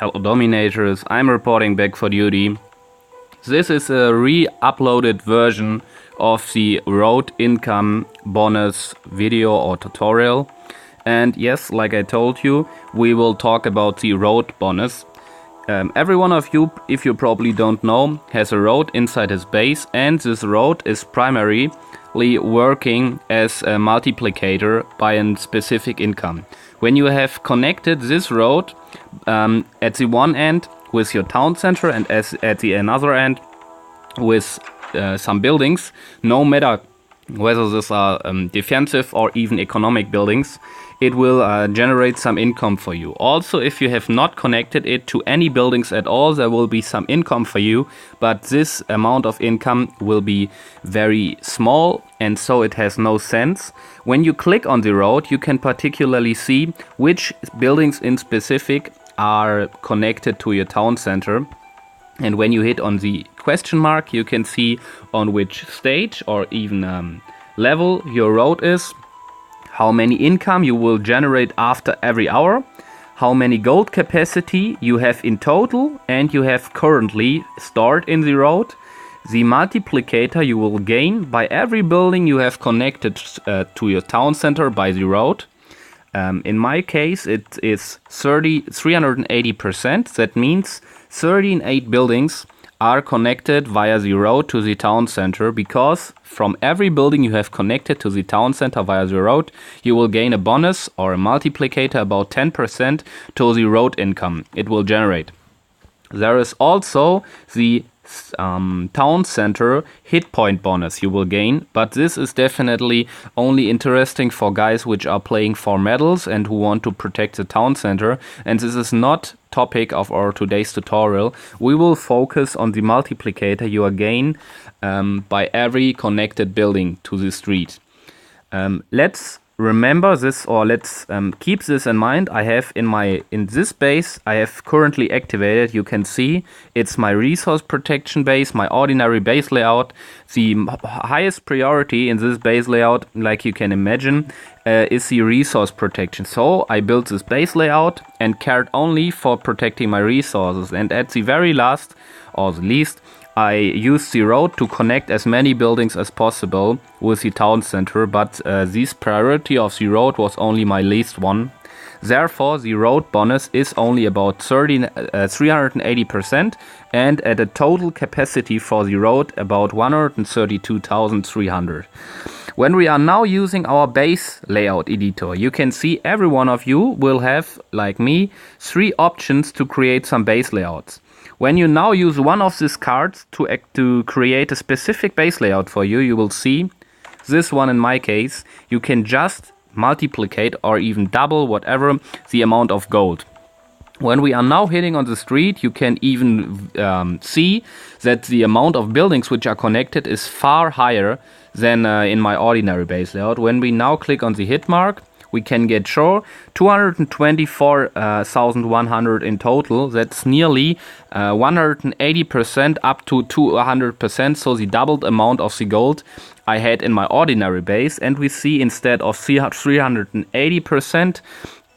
Hello Dominators, I'm reporting back for duty. This is a re-uploaded version of the road income bonus video or tutorial. And yes, like I told you, we will talk about the road bonus. Every one of you, if you probably don't know, has a road inside his base, and this road is primarily working as a multiplicator by a specific income. When you have connected this road at the one end with your town center and at the another end with some buildings, no matter whether these are defensive or even economic buildings, it will generate some income for you. Also, if you have not connected it to any buildings at all, there will be some income for you, but this amount of income will be very small, and so it has no sense. When you click on the road, you can particularly see which buildings in specific are connected to your town center. And when you hit on the question mark, you can see on which stage or even level your road is, how many income you will generate after every hour, how many gold capacity you have in total and you have currently stored in the road, the multiplicator you will gain by every building you have connected to your town center by the road. In my case, it is 380%. That means 38 buildings are connected via the road to the town center, because from every building you have connected to the town center via the road, you will gain a bonus or a multiplicator about 10% to the road income it will generate. There is also the town center hit point bonus you will gain, but this is definitely only interesting for guys which are playing for medals and who want to protect the town center, and this is not topic of our today's tutorial. We will focus on the multiplicator you gain by every connected building to the street. Let's remember this, or let's keep this in mind. I have in this base I have currently activated, you can see it's my resource protection base, my ordinary base layout. The highest priority in this base layout, like you can imagine, is the resource protection. So I built this base layout and cared only for protecting my resources, and at the very last or the least, I used the road to connect as many buildings as possible with the town center, but this priority of the road was only my least one. Therefore, the road bonus is only about 380% and at a total capacity for the road about 132,300. When we are now using our base layout editor, you can see every one of you will have, like me, 3 options to create some base layouts. When you now use one of these cards to create a specific base layout for you, you will see this one. In my case, you can just multiplicate or even double whatever the amount of gold. When we are now hitting on the street, you can even see that the amount of buildings which are connected is far higher than in my ordinary base layout. When we now click on the hit mark, we can get sure 224,100 in total. That's nearly 180% up to 200%, so the doubled amount of the gold I had in my ordinary base. And we see instead of 380%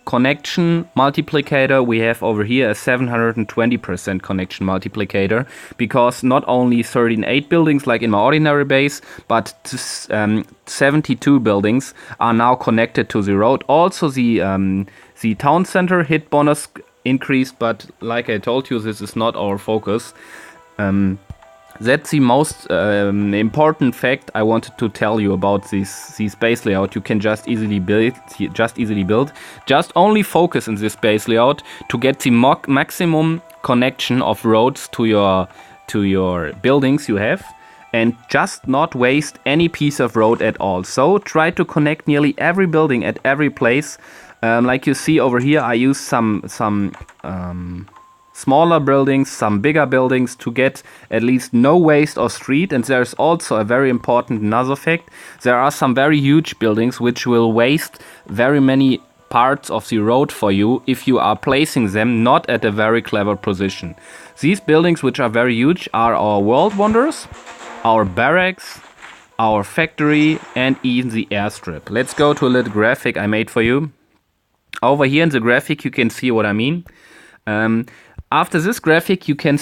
connection multiplicator, we have over here a 720% connection multiplicator, because not only 38 buildings like in my ordinary base, but 72 buildings are now connected to the road. Also the town center hit bonus increased, but like I told you, this is not our focus. That's the most important fact I wanted to tell you about this base layout. You can just easily build. Just only focus in this base layout to get the maximum connection of roads to your buildings you have, and just not waste any piece of road at all. So try to connect nearly every building at every place. Like you see over here, I use some smaller buildings, some bigger buildings, to get at least no waste of street. And there's also a very important another fact. There are some very huge buildings which will waste very many parts of the road for you if you are placing them not at a very clever position. These buildings, which are very huge, are our world wonders, our barracks, our factory, and even the airstrip. Let's go to a little graphic I made for you. Over here in the graphic you can see what I mean. After this graphic, you can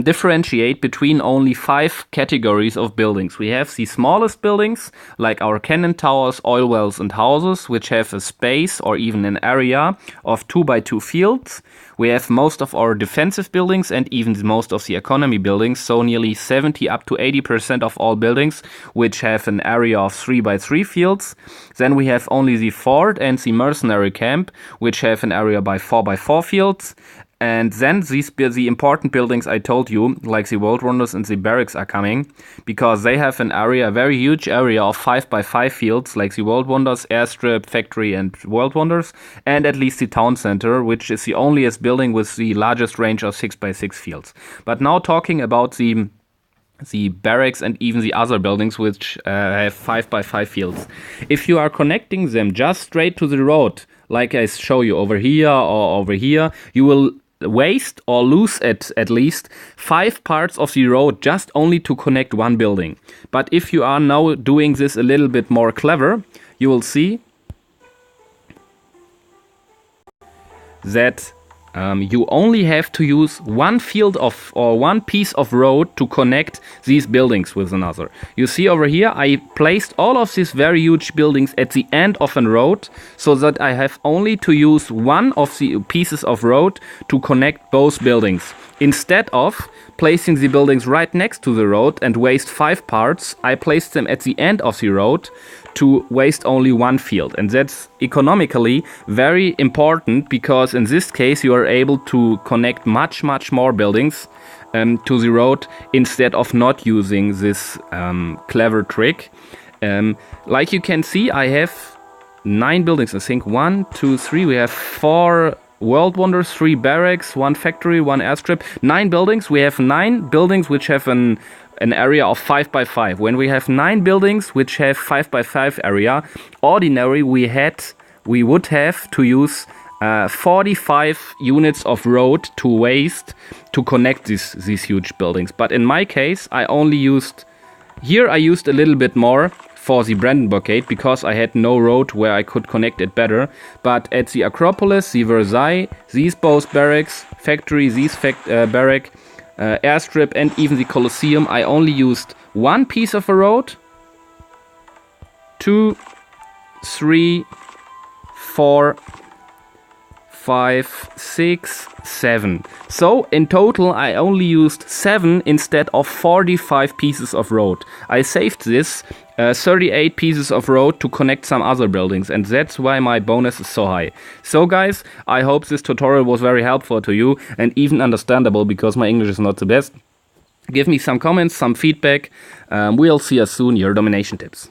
differentiate between only 5 categories of buildings. We have the smallest buildings, like our cannon towers, oil wells and houses, which have a space or even an area of 2 by 2 fields. We have most of our defensive buildings and even most of the economy buildings, so nearly 70 up to 80% of all buildings, which have an area of 3 by 3 fields. Then we have only the fort and the mercenary camp, which have an area by 4 by 4 fields. And then the important buildings I told you, like the World Wonders and the barracks, are coming, because they have an area, a very huge area of 5 by 5 fields, like the World Wonders, airstrip, factory and World Wonders, and at least the town center, which is the onlyest building with the largest range of 6 by 6 fields. But now talking about the barracks and even the other buildings which have 5 by 5 fields. If you are connecting them just straight to the road, like I show you over here or over here, you will waste or lose at least 5 parts of the road just only to connect one building. But if you are now doing this a little bit more clever, you will see that you only have to use one field of or one piece of road to connect these buildings with another. You see over here, I placed all of these very huge buildings at the end of a road, so that I have only to use one of the pieces of road to connect both buildings. Instead of placing the buildings right next to the road and waste 5 parts, I placed them at the end of the road to waste only one field. And that's economically very important, because in this case you are able to connect much more buildings to the road instead of not using this clever trick. Like you can see, I have 9 buildings. I think 1, 2, 3. We have 4 World Wonders, 3 barracks, 1 factory, 1 airstrip, 9 buildings. We have 9 buildings which have an area of 5 by 5. When we have 9 buildings which have 5 by 5 area, ordinary we would have to use 45 units of road to waste to connect these huge buildings. But in my case, I used a little bit more for the Brandenburg Gate, because I had no road where I could connect it better. But at the Acropolis, the Versailles, these both barracks, factory, barrack, airstrip and even the Colosseum, I only used one piece of a road, 2, 3, 4, 5, 6, 7. So in total I only used 7 instead of 45 pieces of road. I saved this 38 pieces of road to connect some other buildings, and that's why my bonus is so high. So guys, I hope this tutorial was very helpful to you and even understandable, because my English is not the best. Give me some comments, some feedback. We'll see us soon. Your Domination Tips.